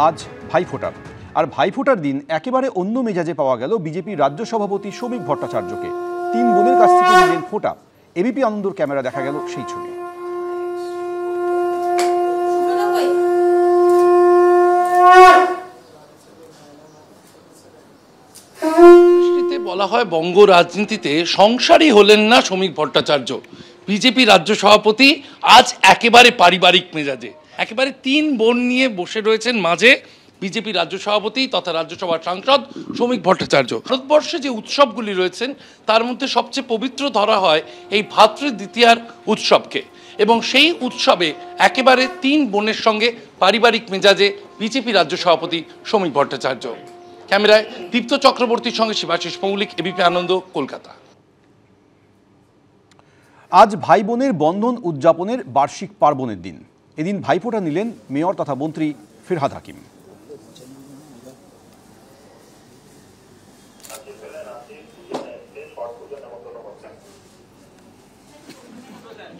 আজ ভাইফোঁটার। আর ভাইফোঁটার দিন একেবারে অন্য মেজাজে পাওয়া গেল বিজেপির রাজ্য সভাপতি শ্রমিক ভট্টাচার্যকে। 3 বোনের কাছ থেকে নিলেন ফোঁটা। এবিপি আনন্দর ক্যামেরা দেখা গেল সেই ছবি। বলা হয় বঙ্গ রাজনীতিতে সংসারই হলেন না শ্রমিক ভট্টাচার্য। বিজেপি রাজ্য সভাপতি আজ একেবারে পারিবারিক মেজাজে, একেবারে 3 বোন নিয়ে বসে রয়েছেন মাঝে বিজেপি রাজ্য সভাপতি তথা রাজ্যসভার সাংসদ শ্রমিক ভট্টাচার্য। ভারতবর্ষে যে উৎসবগুলি রয়েছেন তার মধ্যে সবচেয়ে পবিত্র ধরা হয় এই ভাতৃদ্বিতীয়ার উৎসবকে, এবং সেই উৎসবে একেবারে 3 বোনের সঙ্গে পারিবারিক মেজাজে বিজেপি রাজ্য সভাপতি শ্রমিক ভট্টাচার্য। ক্যামেরায় দীপ্ত চক্রবর্তীর সঙ্গে শিবাশিস মৌলিক, এবিপি আনন্দ, কলকাতা। আজ ভাই বোনের বন্ধন উদযাপনের বার্ষিক পার্বণের দিন। এদিন ভাইফোঁটা নিলেন মেয়র তথা মন্ত্রী ফিরহাদ হাকিম।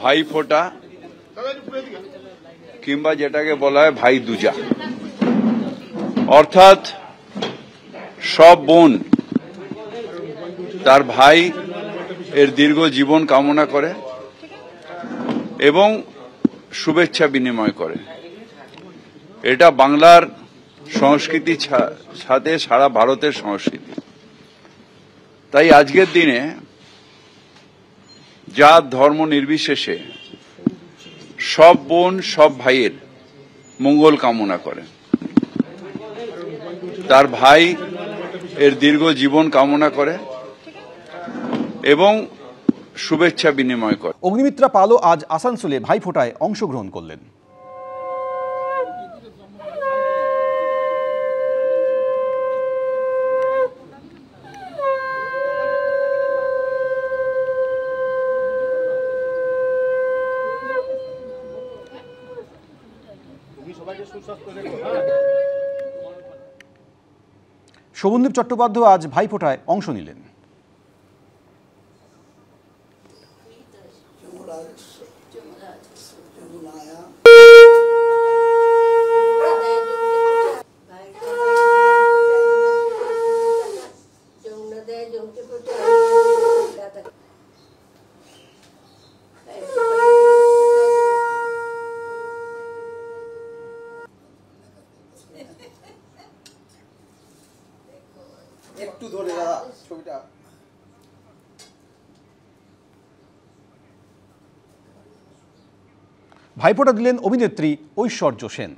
ভাইফোঁটা কিংবা যেটাকে বলা হয় ভাই দুজা, অর্থাৎ সব বোন তার ভাই এর দীর্ঘ জীবন কামনা করে এবং শুভেচ্ছা বিনিময় করে। এটা বাংলার সংস্কৃতির সাথে সারা ভারতের সংস্কৃতি। তাই আজকের দিনে জাত ধর্ম নির্বিশেষে সব বোন সব ভাইয়ের মঙ্গল কামনা করে, তার ভাই এর দীর্ঘ জীবন কামনা করে এবং শুভেচ্ছা বিনিময় করে। অগ্নিমিত্রা পালও আজ আসানসোলে ভাইফোঁটায় অংশগ্রহণ করলেন। শোভনদীপ চট্টোপাধ্যায় আজ ভাইফোঁটায় অংশ নিলেন। একটু ধরে দাদা ছবিটা। ভাইফোঁটা দিলেন অভিনেত্রী ঐশ্বর্য সেন।